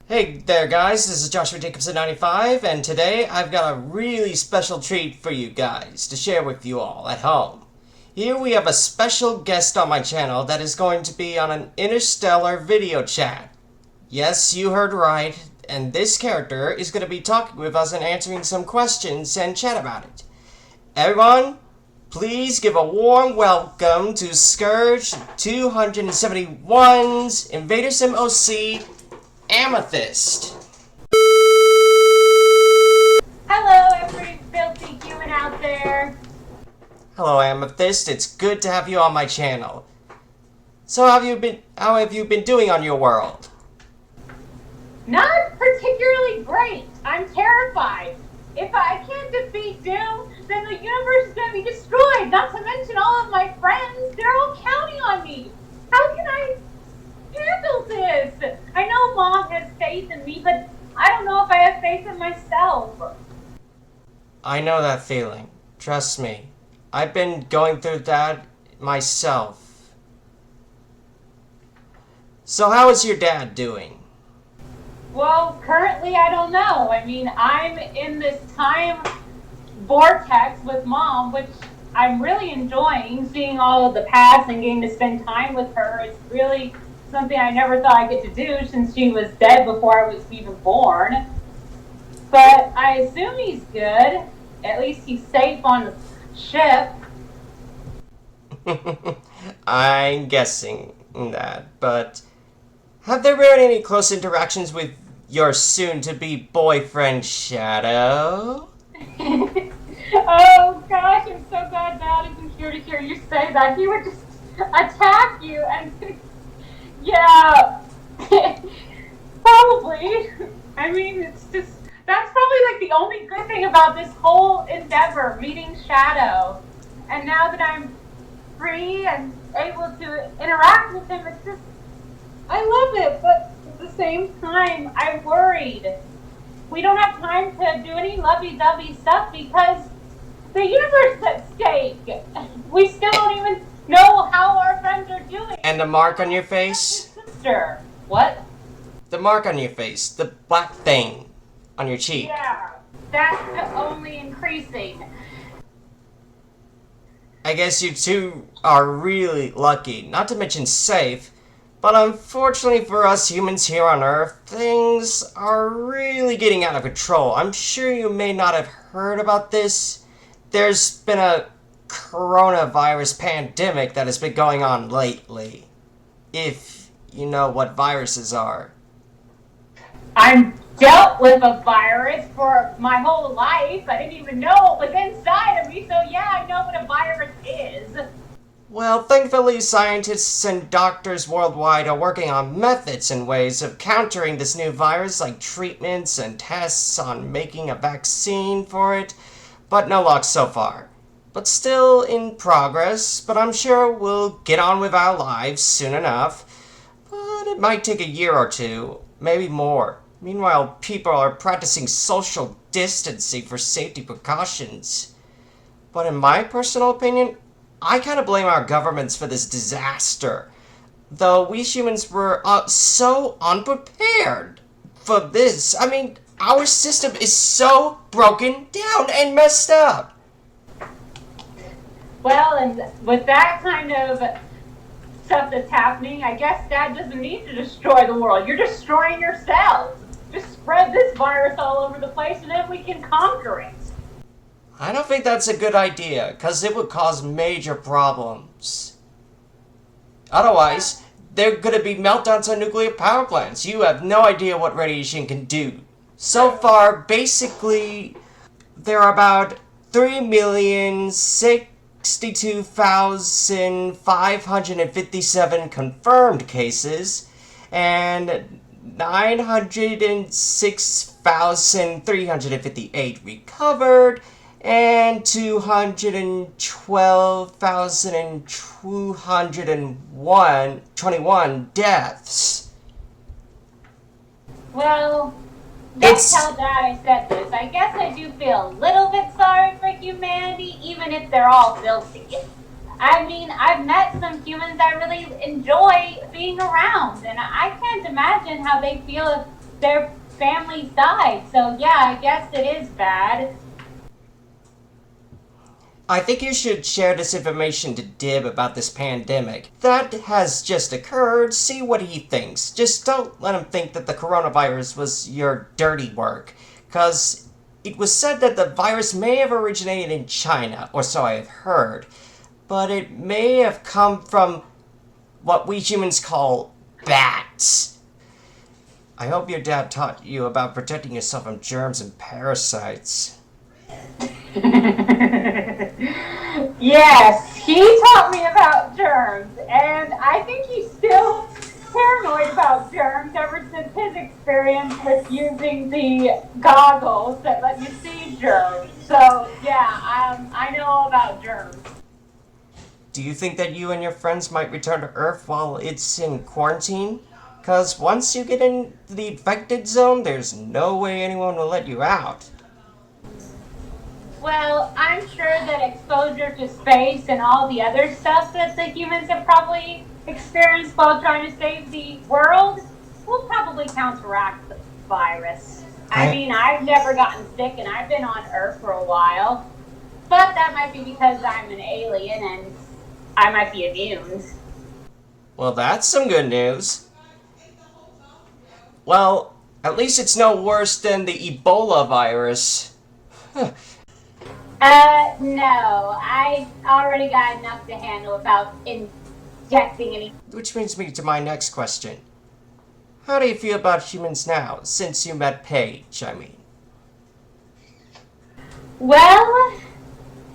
Hey there guys, this is JJ95 and today I've got a really special treat for you guys to share with you all at home. Here we have a special guest on my channel that is going to be on an interstellar video chat. Yes, you heard right, and this character is going to be talking with us and answering some questions and chat about it. Everyone, please give a warm welcome to Scourge 271's Invader Sim OC, Amethyst. Hello, every filthy human out there. Hello, Amethyst. It's good to have you on my channel. So, how have you been doing on your world? Not particularly great. I'm terrified. If I can't defeat Doom, then the universe is going to be destroyed. Not to mention all of my friends. They're all counting on me. How can I handle this? I know Mom has faith in me, but I don't know if I have faith in myself. I know that feeling. Trust me. I've been going through that myself. So how is your dad doing? Well, currently I don't know. I mean, I'm in this time vortex with Mom, which I'm really enjoying, seeing all of the past and getting to spend time with her. It's really something I never thought I'd get to do since she was dead before I was even born. But I assume he's good. At least he's safe on the ship. I'm guessing that, but have there been any close interactions with your soon-to-be boyfriend, Shadow? Oh gosh, I'm so glad Dad isn't here to hear you say that. He would just attack you and yeah, probably. I mean, it's just, that's probably like the only good thing about this whole endeavor, meeting Shadow. And now that I'm free and able to interact with him, it's just, I love it, but at the same time, I'm worried. We don't have time to do any lovey-dovey stuff because the universe is at stake. We still don't even know how our friends are doing. And the mark on your face? Sister. What? The mark on your face. The black thing on your cheek. Yeah, that's only increasing. I guess you two are really lucky, not to mention safe, but unfortunately for us humans here on Earth, things are really getting out of control. I'm sure you may not have heard about this. There's been a coronavirus pandemic that has been going on lately. If you know what viruses are. I'm dealt with a virus for my whole life. I didn't even know it was inside of me, so yeah, I know what a virus is. Well, thankfully, scientists and doctors worldwide are working on methods and ways of countering this new virus, like treatments and tests on making a vaccine for it, but no luck so far. But still in progress, but I'm sure we'll get on with our lives soon enough. But it might take a year or two, maybe more. Meanwhile, people are practicing social distancing for safety precautions. But in my personal opinion, I kind of blame our governments for this disaster. Though we humans were so unprepared for this. I mean, our system is so broken down and messed up. Well, and with that kind of stuff that's happening, I guess Dad doesn't need to destroy the world. You're destroying yourselves. Just spread this virus all over the place and then we can conquer it. I don't think that's a good idea, because it would cause major problems. Otherwise, there are going to be meltdowns on nuclear power plants. You have no idea what radiation can do. So far, basically, there are about 3,062,557 confirmed cases, and 906,358 recovered, and 212,221 deaths. Well, don't tell Dad I said this. I guess I do feel a little bit sorry for humanity, even if they're all filthy. I mean, I've met some humans I really enjoy being around, and I can't imagine how they feel if their families died. So yeah, I guess it is bad. I think you should share this information to Dib about this pandemic. That has just occurred. See what he thinks. Just don't let him think that the coronavirus was your dirty work. Because it was said that the virus may have originated in China, or so I have heard. But it may have come from what we humans call bats. I hope your dad taught you about protecting yourself from germs and parasites. Yes, he taught me about germs, and I think he's still paranoid about germs ever since his experience with using the goggles that let you see germs. So yeah, I know all about germs. Do you think that you and your friends might return to Earth while it's in quarantine? Because once you get in the infected zone, there's no way anyone will let you out. Well, I'm sure that exposure to space and all the other stuff that the humans have probably experienced while trying to save the world will probably counteract the virus. I I. mean, I've never gotten sick and I've been on Earth for a while, but that might be because I'm an alien and I might be immune. Well, that's some good news. Well, at least it's no worse than the Ebola virus. No, I already got enough to handle without injecting any. Which brings me to my next question. How do you feel about humans now, since you met Paige, I mean? Well,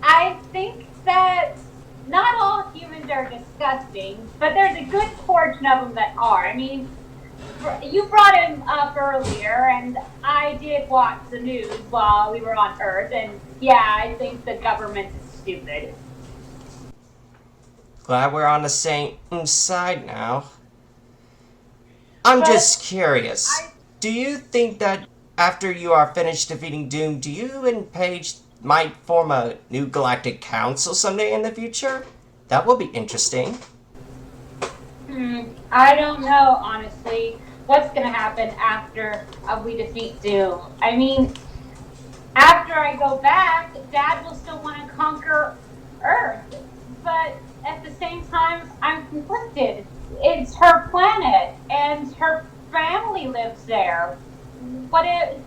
I think that not all humans are disgusting, but there's a good portion of them that are. I mean, you brought him up earlier, and I did watch the news while we were on Earth, and yeah, I think the government is stupid. Glad we're on the same side now. I'm But just curious. I, Do you think that after you are finished defeating Doom, do you and Paige might form a new galactic council someday in the future? That will be interesting. I don't know, honestly, what's going to happen after we defeat Doom. I mean, after I go back, Dad will still want to conquer Earth, but at the same time, I'm conflicted. It's her planet, and her family lives there. What it?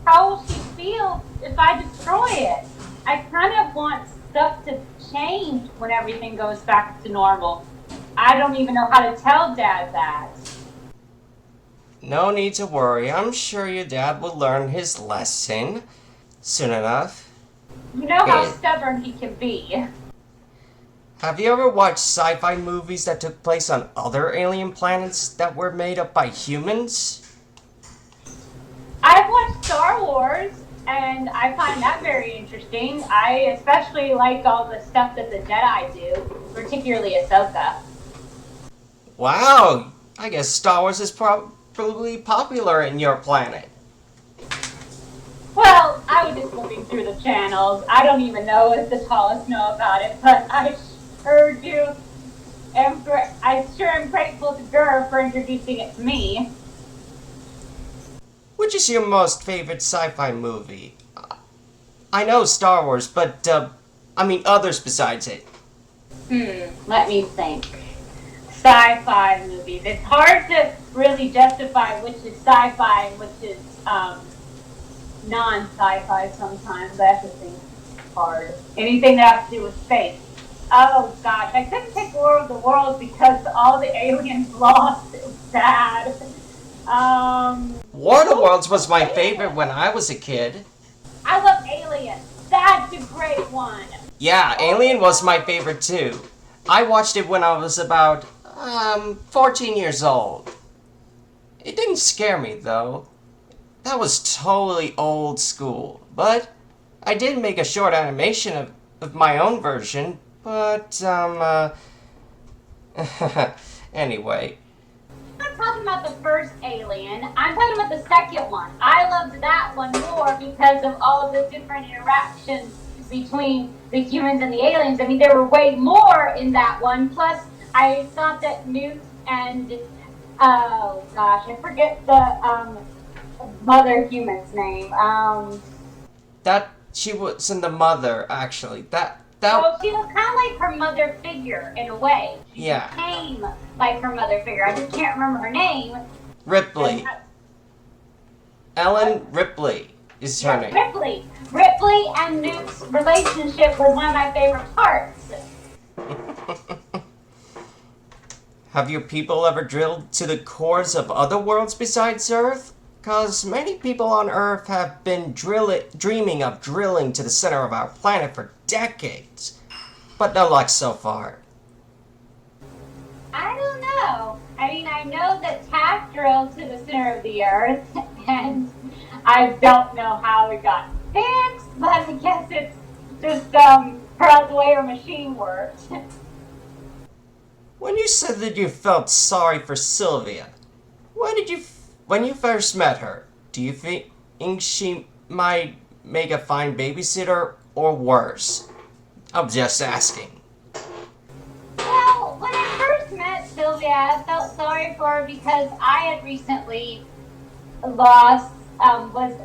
How will she feel if I destroy it? I kind of want stuff to change when everything goes back to normal. I don't even know how to tell Dad that. No need to worry. I'm sure your dad will learn his lesson soon enough. You know how Eh, stubborn he can be. Have you ever watched sci-fi movies that took place on other alien planets that were made up by humans? I've watched Star Wars, and I find that very interesting. I especially like all the stuff that the Jedi do, particularly Ahsoka. Wow, I guess Star Wars is probably popular in your planet. Well, I was just looking through the channels. I don't even know if the tallest know about it, but I sure do. I sure am grateful to Gur for introducing it to me. Which is your most favorite sci-fi movie? I know Star Wars, but I mean others besides it. Let me think. Sci-fi movies. It's hard to really justify which is sci-fi and which is non-sci-fi sometimes. I have to think hard. Anything that has to do with space. Oh gosh, I couldn't pick War of the Worlds because all the aliens lost. It was sad. War of the Worlds was my favorite Alien. when I was a kid. I love Alien. That's a great one. Yeah, Alien was my favorite too. I watched it when I was about 14 years old. It didn't scare me though. That was totally old school. But I did make a short animation of my own version. But anyway, I'm not talking about the first Alien. I'm talking about the second one. I loved that one more because of all of the different interactions between the humans and the aliens. I mean, there were way more in that one. Plus, I thought that Newt and oh gosh, I forget the mother human's name. That she wasn't the mother, actually. That Well, she was kind of like her mother figure in a way. She yeah, became like her mother figure. I just can't remember her name. Ripley. Ellen Ripley is her Yes, name. Ripley. Ripley and Newt's relationship was one of my favorite parts. Have your people ever drilled to the cores of other worlds besides Earth? Because many people on Earth have been dreaming of drilling to the center of our planet for decades, but no luck so far. I don't know. I mean, I know that Taft drilled to the center of the Earth, and I don't know how it got fixed, but I guess it's just probably the way her machine worked. When you said that you felt sorry for Sylvia, when you first met her, do you think she might make a fine babysitter or worse? I'm just asking. Well, when I first met Sylvia, I felt sorry for her because I had recently lost, I was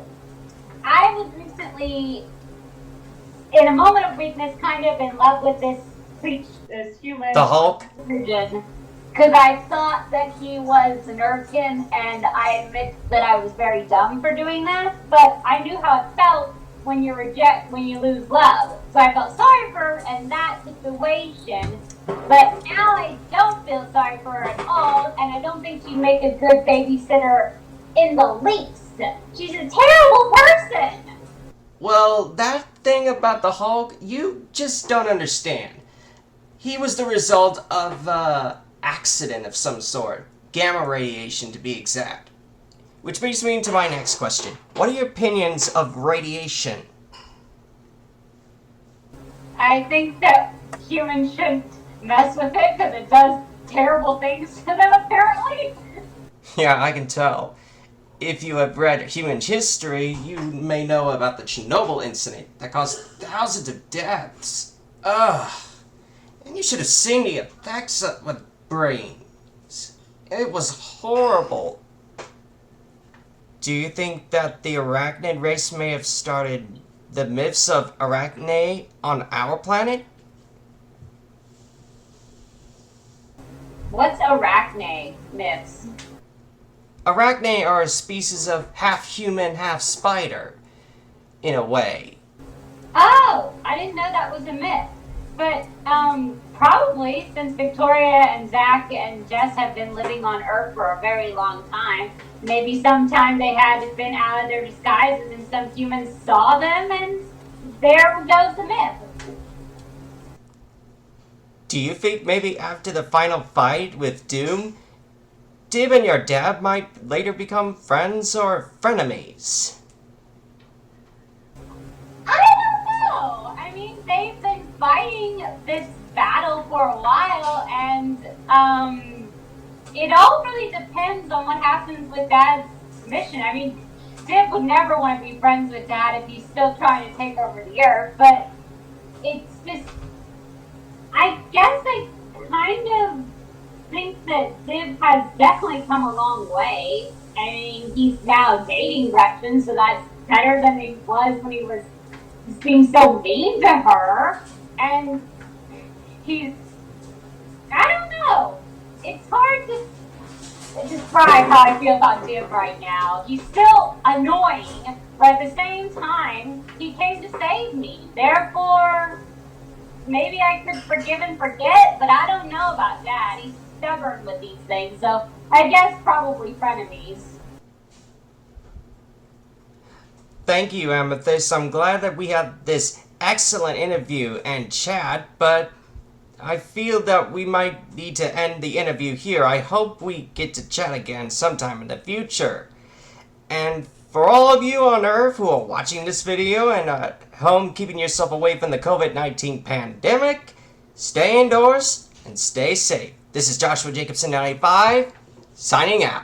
recently, in a moment of weakness, kind of in love with this human The Hulk? surgeon. Because I thought that he was an Urkin, and I admit that I was very dumb for doing that. But I knew how it felt when you lose love. So I felt sorry for her in that situation. But now I don't feel sorry for her at all, and I don't think she'd make a good babysitter in the least. She's a terrible person. Well, that thing about the Hulk, you just don't understand. He was the result of accident of some sort. Gamma radiation, to be exact. Which brings me to my next question. What are your opinions of radiation? I think that humans shouldn't mess with it because it does terrible things to them, apparently. Yeah, I can tell. If you have read human history, you may know about the Chernobyl incident that caused thousands of deaths. Ugh. And you should have seen the effects with brains. It was horrible. Do you think that the arachnid race may have started the myths of arachne on our planet? What's arachne myths? Arachne are a species of half human, half spider, in a way. Oh, I didn't know that was a myth. But probably since Victoria and Zach and Jess have been living on Earth for a very long time, maybe sometime they had been out of their disguises and some humans saw them, and there goes the myth. Do you think maybe after the final fight with Doom, Dib and your dad might later become friends or frenemies? I don't know. I mean, they've been fighting this battle for a while, and it all really depends on what happens with Dad's mission. I mean, Dib would never want to be friends with Dad if he's still trying to take over the Earth, but it's just, I guess I kind of think that Dib has definitely come a long way. I mean, he's now dating Gretchen, so that's better than he was when he was being so mean to her. And he's, I don't know. It's hard to describe how I feel about Dib right now. He's still annoying, but at the same time, he came to save me. Therefore, maybe I could forgive and forget, but I don't know about Dad. He's stubborn with these things, so I guess probably frenemies. Thank you, Amethyst. I'm glad that we had this excellent interview and chat, but I feel that we might need to end the interview here. I hope we get to chat again sometime in the future. And for all of you on Earth who are watching this video and at home keeping yourself away from the COVID-19 pandemic, stay indoors and stay safe. This is Joshua Jacobson 95, signing out.